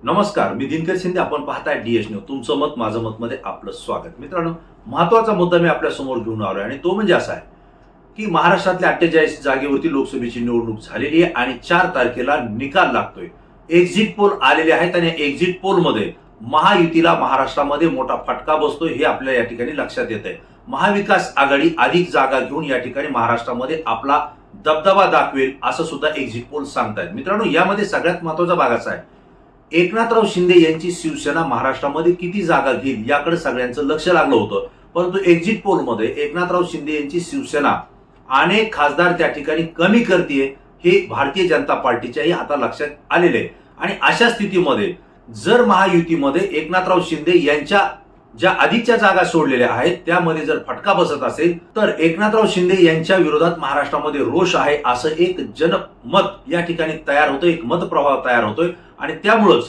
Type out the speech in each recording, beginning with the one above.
नमस्कार, मी दिनकर शिंदे. आपण पाहताय डीएस न्यूज. तुमचं मत माझं मत मध्ये आपलं स्वागत. मित्रांनो, महत्वाचा मुद्दा मी आपल्या समोर घेऊन आलोय आणि तो म्हणजे असा आहे की महाराष्ट्रातल्या 48 जागेवरती लोकसभेची निवडणूक झालेली आहे आणि 4 तारखेला निकाल लागतोय. एक्झिट पोल आलेले आहेत आणि एक्झिट पोल मध्ये महायुतीला महाराष्ट्रामध्ये मोठा फटका बसतोय हे आपल्या या ठिकाणी लक्षात येत आहे. महाविकास आघाडी अधिक जागा घेऊन या ठिकाणी महाराष्ट्रामध्ये आपला दबदबा दाखवेल असं सुद्धा एक्झिट पोल सांगतायत. मित्रांनो, यामध्ये सगळ्यात महत्वाचा भाग असा आहे, एकनाथराव शिंदे यांची शिवसेना महाराष्ट्रामध्ये किती जागा घेईल याकडे सगळ्यांचं लक्ष लागलं होतं. परंतु एक्झिट पोलमध्ये एकनाथराव शिंदे यांची शिवसेना अनेक खासदार त्या ठिकाणी कमी करते हे भारतीय जनता पार्टीच्याही आता लक्षात आलेले आहे. आणि अशा स्थितीमध्ये जर महायुतीमध्ये एकनाथराव शिंदे यांच्या ज्या अधिकच्या जागा सोडलेल्या आहेत त्यामध्ये जर फटका बसत असेल तर एकनाथराव शिंदे यांच्या विरोधात महाराष्ट्रामध्ये रोष आहे असं एक जनमत या ठिकाणी तयार होतं, एक मतप्रवाह तयार होतोय. आणि त्यामुळेच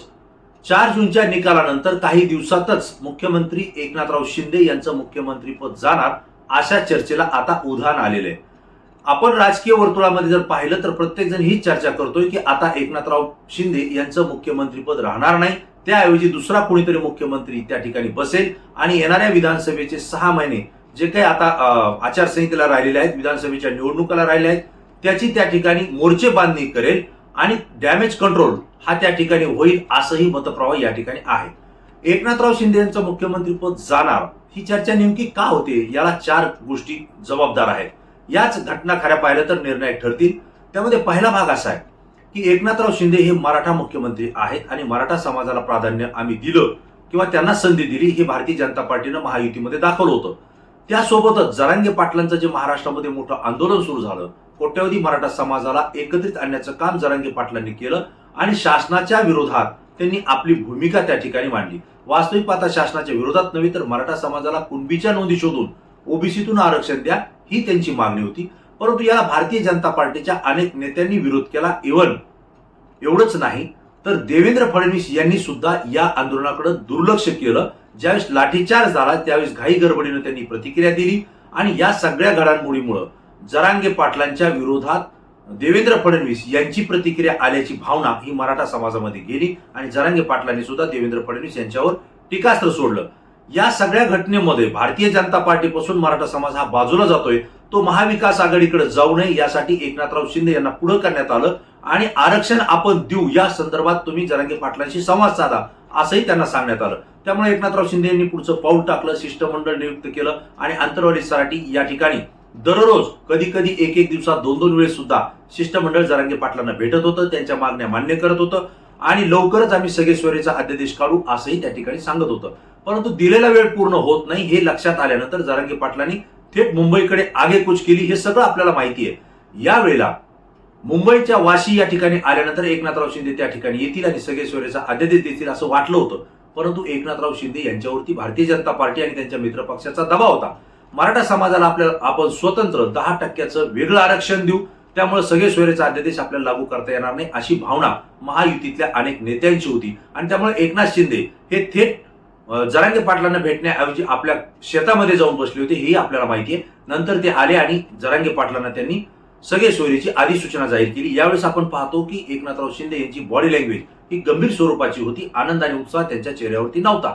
4 जूनच्या निकालानंतर काही दिवसातच मुख्यमंत्री एकनाथराव शिंदे यांचं मुख्यमंत्रीपद जाणार अशा चर्चेला आता उधाण आलेलं आहे. आपण राजकीय वर्तुळामध्ये जर पाहिलं तर प्रत्येक जण ही चर्चा करतोय की आता एकनाथराव शिंदे यांचं मुख्यमंत्रीपद राहणार नाही, त्याऐवजी दुसरा कोणीतरी मुख्यमंत्री त्या ठिकाणी बसेल आणि येणाऱ्या विधानसभेचे 6 महिने जे काही आता आचारसंहितेला राहिलेले आहेत, विधानसभेच्या निवडणुकाला राहिल्या आहेत, त्याची त्या ठिकाणी मोर्चे बांधणी करेल आणि डॅमेज कंट्रोल हा त्या ठिकाणी होईल असंही मतप्रवाह या ठिकाणी आहे. एकनाथराव शिंदे यांचं मुख्यमंत्रीपद जाणार ही चर्चा नेमकी का होते याला 4 गोष्टी जबाबदार आहेत. याच घटना खऱ्या पाहिलं तर निर्णायक ठरतील. त्यामध्ये पहिला भाग असा आहे की एकनाथराव शिंदे हे मराठा मुख्यमंत्री आहेत आणि मराठा समाजाला प्राधान्य आम्ही दिलं किंवा त्यांना संधी दिली हे भारतीय जनता पार्टीनं महायुतीमध्ये दाखवलं होतं. त्यासोबतच जरांगे पाटलांचं जे महाराष्ट्रामध्ये मोठं आंदोलन सुरू झालं, कोट्यवधी मराठा समाजाला एकत्रित आणण्याचं काम जरांगे पाटलांनी केलं आणि शासनाच्या विरोधात त्यांनी आपली भूमिका त्या ठिकाणी मांडली. वास्तविक पाहता शासनाच्या विरोधात नव्हे तर मराठा समाजाला कुणबीच्या नोंदी शोधून ओबीसीतून आरक्षण द्या ही त्यांची मागणी होती. परंतु याला भारतीय जनता पार्टीच्या अनेक नेत्यांनी विरोध केला. एवढंच नाही तर देवेंद्र फडणवीस यांनी सुद्धा या आंदोलनाकडे दुर्लक्ष केलं. ज्यावेळेस लाठीचार्ज झाला त्यावेळेस घाई गडबडीनं त्यांनी प्रतिक्रिया दिली आणि या सगळ्या घडामोडीमुळे जरांगे पाटलांच्या विरोधात देवेंद्र फडणवीस यांची प्रतिक्रिया आल्याची भावना ही मराठा समाजामध्ये गेली आणि जरांगे पाटलांनी सुद्धा देवेंद्र फडणवीस यांच्यावर टीकास्त्र सोडलं. या सगळ्या घटनेमध्ये भारतीय जनता पार्टीपासून मराठा समाज हा बाजूला जातोय, तो महाविकास आघाडीकडे जाऊ नये यासाठी एकनाथराव शिंदे यांना पुढे करण्यात आलं आणि आरक्षण आपण देऊ या संदर्भात तुम्ही जरांगे पाटलांशी संवाद साधा असंही त्यांना सांगण्यात आलं. त्यामुळे एकनाथराव शिंदे यांनी पुढचं पाऊल टाकलं, शिष्टमंडळ नियुक्त केलं आणि आंतरवाली सराटी या ठिकाणी दररोज कधी कधी एक दिवसात 2 वेळेस सुद्धा शिष्टमंडळ जरांगे पाटलांना भेटत होतं, त्यांच्या मागण्या मान्य करत होतं आणि लवकरच आम्ही सगळे स्वरेचा अध्यादेश काढू असंही त्या ठिकाणी सांगत होतं. परंतु दिलेला वेळ पूर्ण होत नाही हे लक्षात आल्यानंतर जरांगे पाटलांनी थेट मुंबईकडे आगेकूच केली. हे सगळं आपल्याला माहिती आहे. यावेळेला मुंबईच्या वाशी या ठिकाणी आल्यानंतर एकनाथराव शिंदे त्या ठिकाणी येतील आणि सगळे स्वरेचा अध्यादेश देतील असं वाटलं होतं. परंतु एकनाथराव शिंदे यांच्यावरती भारतीय जनता पार्टी आणि त्यांच्या मित्रपक्षाचा दबाव होता. मराठा समाजाला आपण स्वतंत्र 10% वेगळं आरक्षण देऊ, त्यामुळे सगळे सोयरेचा अध्यादेश आपल्याला लागू करता येणार नाही अशी भावना महायुतीतल्या अनेक नेत्यांची होती. आणि त्यामुळे एकनाथ शिंदे हे थेट जरांगे पाटलांना भेटण्याऐवजी आपल्या शेतामध्ये जाऊन बसले होते हेही आपल्याला माहिती आहे. नंतर ते आले आणि जरांगे पाटलांना त्यांनी सगळे सोयरीची अधिसूचना जाहीर केली. यावेळेस आपण पाहतो की एकनाथराव शिंदे यांची बॉडी लँग्वेज ही गंभीर स्वरूपाची होती, आनंद आणि उत्साह त्यांच्या चेहऱ्यावरती नव्हता.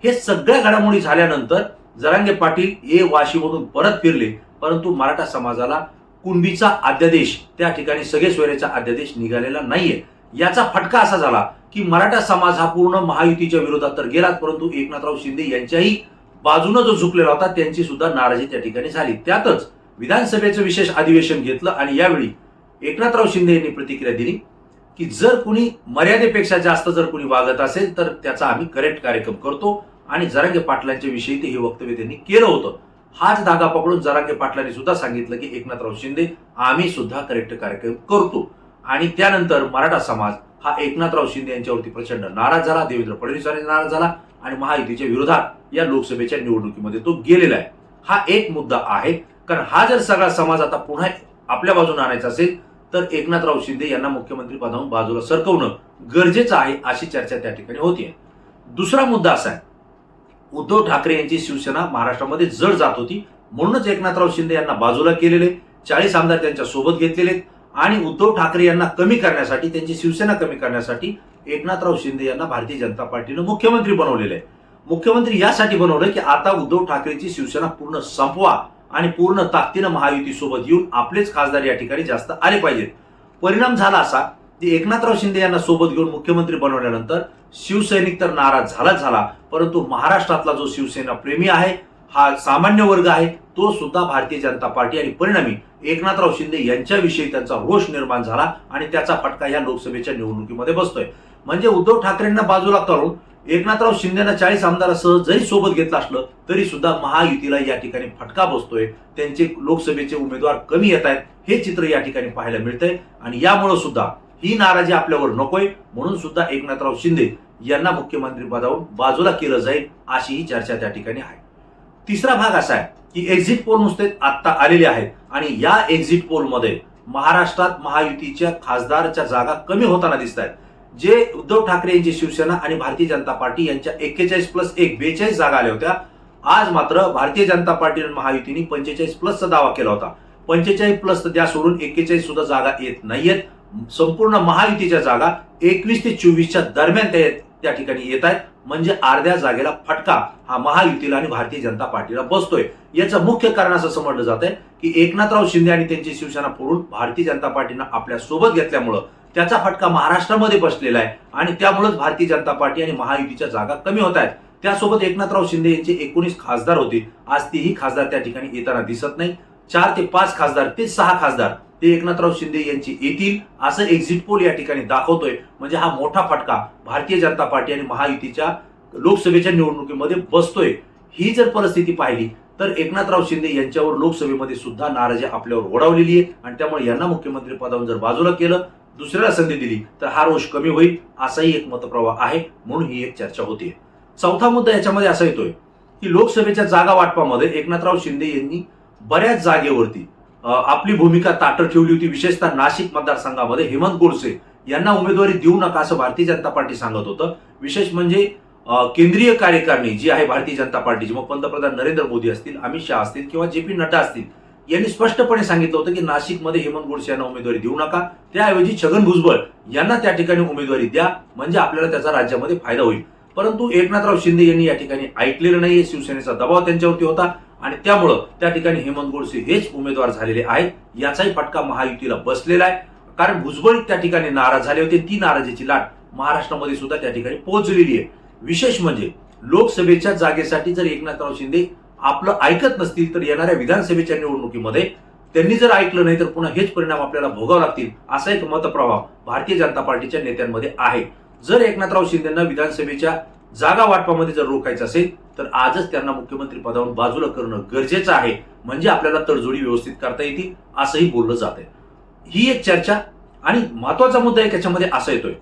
हे सगळ्या घडामोडी झाल्यानंतर जरांगे पाटील वाशीमधून परत फिरले, परंतु मराठा समाजाला कुणबीचा अध्यादेश त्या ठिकाणी सगळे सोयरेचा अध्यादेश निघालेला नाहीये. याचा फटका असा झाला की मराठा समाज हा पूर्ण महायुतीच्या विरोधात तर गेलाच, परंतु एकनाथराव शिंदे यांच्याही बाजूने जो झुकलेला होता त्यांची सुद्धा नाराजी त्या ठिकाणी झाली. त्यातच विधानसभेचं विशेष अधिवेशन घेतलं आणि यावेळी एकनाथराव शिंदे यांनी प्रतिक्रिया दिली की जर कुणी मर्यादेपेक्षा जास्त जर कुणी वागत असेल तर त्याचा आम्ही करेक्ट कार्यक्रम करतो आणि जरांगे पाटलांच्या विषयी ते हे वक्तव्य त्यांनी केलं होतं. हाच धागा पकडून जरांगे पाटलांनी सुद्धा सांगितलं की एकनाथराव शिंदे आम्ही सुद्धा करेक्ट कार्यक्रम करतो. आणि त्यानंतर मराठा समाज हा एकनाथराव शिंदे यांच्यावरती प्रचंड नाराज झाला, देवेंद्र फडणवीसांनी नाराज झाला आणि महायुतीच्या विरोधात या लोकसभेच्या निवडणुकीमध्ये तो गेलेला आहे. हा एक मुद्दा आहे, कारण हा जर सगळा समाज आता पुन्हा आपल्या बाजूने आणायचा असेल तर एकनाथराव शिंदे यांना मुख्यमंत्री पदावरून बाजूला सरकवणं गरजेचं आहे अशी चर्चा त्या ठिकाणी होतीये. दुसरा मुद्दा असा आहे, उद्धव ठाकरे यांची शिवसेना महाराष्ट्रामध्ये जड जात होती, म्हणूनच एकनाथराव शिंदे यांना बाजूला केलेले, 40 आमदार त्यांच्या सोबत घेतलेले आणि उद्धव ठाकरे यांना कमी करण्यासाठी, त्यांची शिवसेना कमी करण्यासाठी एकनाथराव शिंदे यांना भारतीय जनता पार्टीनं मुख्यमंत्री बनवलेलं आहे. मुख्यमंत्री यासाठी बनवलं की आता उद्धव ठाकरेची शिवसेना पूर्ण संपवा आणि पूर्ण ताकदीनं महायुतीसोबत येऊन आपलेच खासदार या ठिकाणी जास्त आले पाहिजेत. परिणाम झाला असा की एकनाथराव शिंदे यांना सोबत घेऊन मुख्यमंत्री बनवल्यानंतर शिवसैनिक तर नाराज झाला, परंतु महाराष्ट्रातला जो शिवसेना प्रेमी आहे, हा सामान्य वर्ग आहे, तो सुद्धा भारतीय जनता पार्टी आणि परिणामी एकनाथराव शिंदे यांच्याविषयी त्यांचा रोष निर्माण झाला आणि त्याचा फटका या लोकसभेच्या निवडणुकीमध्ये बसतोय. म्हणजे उद्धव ठाकरेंना बाजूला करून एकनाथराव शिंदेना 40 आमदारासह जरी सोबत घेतलं असलं तरी सुद्धा महायुतीला या ठिकाणी फटका बसतोय. त्यांचे लोकसभेचे उमेदवार कमी येत आहेत, हे चित्र या ठिकाणी पाहायला मिळतंय आणि यामुळे सुद्धा ही नाराजी आपल्यावर नकोय म्हणून सुद्धा एकनाथराव शिंदे यांना मुख्यमंत्री पदावरून बाजूला केलं जाईल अशी ही चर्चा त्या ठिकाणी आहे. तिसरा भाग असा आहे की एक्झिट पोल नुसते आत्ता आलेले आहेत आणि या एक्झिट पोलमध्ये महाराष्ट्रात महायुतीच्या खासदारच्या जागा कमी होताना दिसत आहेत. जे उद्धव ठाकरे यांची शिवसेना आणि भारतीय जनता पार्टी यांच्या 41+1 42 जागा आल्या होत्या, आज मात्र भारतीय जनता पार्टी आणि महायुतीने 45+ दावा केला होता. 45+ द्या सोडून 41 सुद्धा जागा येत नाहीयेत. संपूर्ण महायुतीच्या जागा 21 ते 24च्या दरम्यान त्या ठिकाणी येत आहेत. म्हणजे अर्ध्या जागेला फटका हा महायुतीला आणि भारतीय जनता पार्टीला बसतोय. याचं मुख्य कारण असं समजलं जात आहे की एकनाथराव शिंदे आणि त्यांची शिवसेना फोडून भारतीय जनता पार्टीनं आपल्या सोबत घेतल्यामुळं त्याचा फटका महाराष्ट्रामध्ये बसलेला आहे आणि त्यामुळेच भारतीय जनता पार्टी आणि महायुतीच्या जागा कमी होत आहेत. त्यासोबत एकनाथराव शिंदे यांचे 19 खासदार होते, आज तेही खासदार त्या ठिकाणी येताना दिसत नाही. 4 ते 5 खासदार ते 6 खासदार ते एकनाथराव शिंदे यांची येतील असं एक्झिट पोल या ठिकाणी दाखवतोय. म्हणजे हा मोठा फटका भारतीय जनता पार्टी आणि महायुतीच्या लोकसभेच्या निवडणुकीमध्ये बसतोय. ही जर परिस्थिती पाहिली तर एकनाथराव शिंदे यांच्यावर लोकसभेमध्ये सुद्धा नाराजी आपल्यावर ओढावलेली आहे आणि त्यामुळे यांना मुख्यमंत्री पदावरून जर बाजूला केलं, दुसऱ्याला संधी दिली तर हा रोष कमी होईल असाही एक मतप्रवाह आहे, म्हणून ही एक चर्चा होतीये. चौथा मुद्दा याच्यामध्ये असा येतोय की लोकसभेच्या जागा वाटपामध्ये एकनाथराव शिंदे यांनी बऱ्याच जागेवरती आपली भूमिका ताठर ठेवली होती. विशेषतः नाशिक मतदारसंघामध्ये हेमंत गोडसे यांना उमेदवारी देऊ नका असं भारतीय जनता पार्टी सांगत होतं. विशेष म्हणजे केंद्रीय कार्यकारिणी जी आहे भारतीय जनता पार्टीची, मग पंतप्रधान नरेंद्र मोदी असतील, अमित शहा असतील किंवा जे पी नड्डा असतील, यांनी स्पष्टपणे सांगितलं होतं की नाशिकमध्ये हेमंत गोडसे यांना उमेदवारी देऊ नका, त्याऐवजी छगन भुजबळ यांना त्या ठिकाणी उमेदवारी द्या, म्हणजे आपल्याला त्याचा राज्यामध्ये फायदा होईल. परंतु एकनाथराव शिंदे यांनी या ठिकाणी ऐकलेलं नाहीये. शिवसेनेचा दबाव त्यांच्यावरती होता आणि त्यामुळं त्या ठिकाणी हेमंत गोडसे हेच उमेदवार झालेले आहेत. याचाही फटका महायुतीला बसलेला आहे, कारण भुजबळ त्या ठिकाणी नाराज झाले होते. ती नाराजीची लाट महाराष्ट्रामध्ये सुद्धा त्या ठिकाणी पोहोचलेली आहे. विशेष म्हणजे लोकसभेच्या जागेसाठी जर एकनाथराव शिंदे आपलं ऐकत नसतील तर येणाऱ्या विधानसभेच्या निवडणुकीमध्ये त्यांनी जर ऐकलं नाही तर पुन्हा हेच परिणाम आपल्याला भोगावे लागतील असा एक मतप्रवाह भारतीय जनता पार्टीच्या नेत्यांमध्ये आहे. जर एकनाथराव शिंदेंना विधानसभेच्या जागा वाटपामध्ये जर रोखायचं असेल तर आजच त्यांना मुख्यमंत्री पदावरून बाजूला करणं गरजेचं आहे, म्हणजे आपल्याला तडजोडी व्यवस्थित करता येतील असंही बोललं जात आहे. ही एक चर्चा आणि महत्वाचा मुद्दा एक याच्यामध्ये असा येतोय,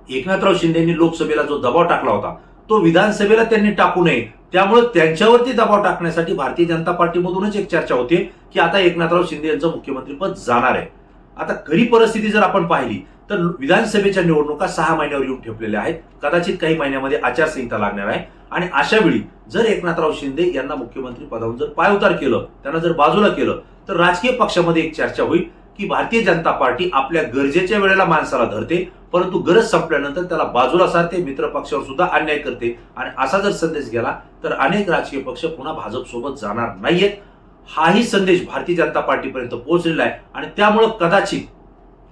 एकनाथराव शिंदेंनी लोकसभेला जो दबाव टाकला होता तो विधानसभेला त्यांनी टाकू नये, त्यामुळे त्यांच्यावरती दबाव टाकण्यासाठी भारतीय जनता पार्टीमधूनच एक चर्चा होते की आता एकनाथराव शिंदे यांचं मुख्यमंत्रीपद जाणार आहे. आता खरी परिस्थिती जर आपण पाहिली तर विधानसभेच्या निवडणुका 6 महिन्यावर येऊन ठेपलेल्या आहेत. कदाचित काही महिन्यामध्ये आचारसंहिता लागणार आहे आणि अशा वेळी जर एकनाथराव शिंदे यांना मुख्यमंत्री पदावरून जर पायउतार केलं, त्यांना जर बाजूला केलं तर राजकीय पक्षामध्ये एक चर्चा होईल की भारतीय जनता पार्टी आपल्या गरजेच्या वेळेला माणसाला धरते, परंतु गरज संपल्यानंतर त्याला बाजूला सारते, मित्र पक्षावर सुद्धा अन्याय करते आणि असा जर संदेश गेला तर अनेक राजकीय पक्ष पुन्हा भाजप सोबत जाणार नाहीयेत. हाही संदेश भारतीय जनता पार्टीपर्यंत पोहोचलेला आहे आणि त्यामुळे कदाचित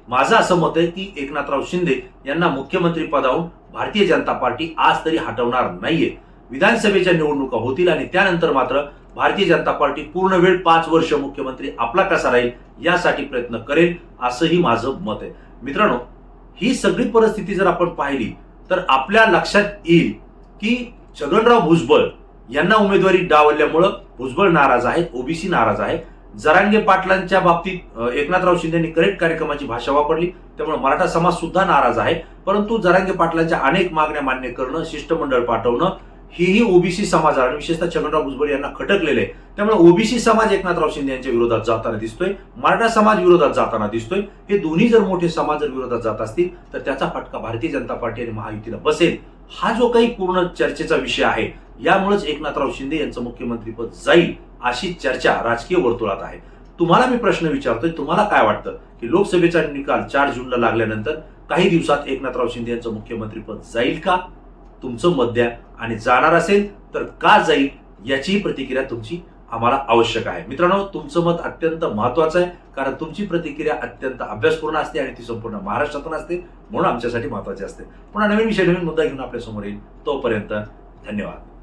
माझं असं मत आहे की एकनाथराव शिंदे यांना मुख्यमंत्री पदावरून भारतीय जनता पार्टी आज तरी हटवणार नाहीये. विधानसभेच्या निवडणुका होतील आणि त्यानंतर मात्र भारतीय जनता पार्टी पूर्ण वेळ 5 वर्ष मुख्यमंत्री आपला कसा राहील यासाठी प्रयत्न करेल असंही माझं मत आहे. मित्रांनो, ही सगळी परिस्थिती जर आपण पाहिली तर आपल्या लक्षात येईल की छगनराव भुजबळ यांना उमेदवारी डावलल्यामुळं भुजबळ नाराज आहेत, ओबीसी नाराज आहे. जरांगे पाटलांच्या बाबतीत एकनाथराव शिंदेंनी करेक्ट कार्यक्रमाची भाषा वापरली, त्यामुळे मराठा समाज सुद्धा नाराज आहे. परंतु जरांगे पाटलांच्या अनेक मागण्या मान्य करणं, शिष्टमंडळ पाठवणं हेही ओबीसी समाजाला विशेषतः छगनराव भुजबळ यांना खटकलेले आहे. त्यामुळे ओबीसी समाज एकनाथराव शिंदे यांच्या विरोधात जाताना दिसतोय, मराठा समाज विरोधात जाताना दिसतोय. हे दोन्ही जर मोठे समाज जर विरोधात जात असतील तर त्याचा फटका भारतीय जनता पार्टी आणि महायुतीला बसेल. हा जो काही पूर्ण चर्चेचा विषय आहे, यामुळेच एकनाथराव शिंदे यांचं मुख्यमंत्रीपद जाईल अशी चर्चा राजकीय वर्तुळात आहे. तुम्हाला मी प्रश्न विचारतोय, तुम्हाला काय वाटतं की लोकसभेचा निकाल 4 जूनला लागल्यानंतर काही दिवसात एकनाथराव शिंदे यांचं मुख्यमंत्रीपद जाईल का? तुमचं मत द्या आणि जाणार असेल तर का जाईल याचीही प्रतिक्रिया तुमची आम्हाला आवश्यक आहे. मित्रांनो, तुमचं मत अत्यंत महत्वाचं आहे, कारण तुमची प्रतिक्रिया अत्यंत अभ्यासपूर्ण असते आणि ती संपूर्ण महाराष्ट्रातून असते, म्हणून आमच्यासाठी महत्वाची असते. पुन्हा नवीन विषय नवीन मुद्दा घेऊन आपल्या समोर येईल. तोपर्यंत धन्यवाद.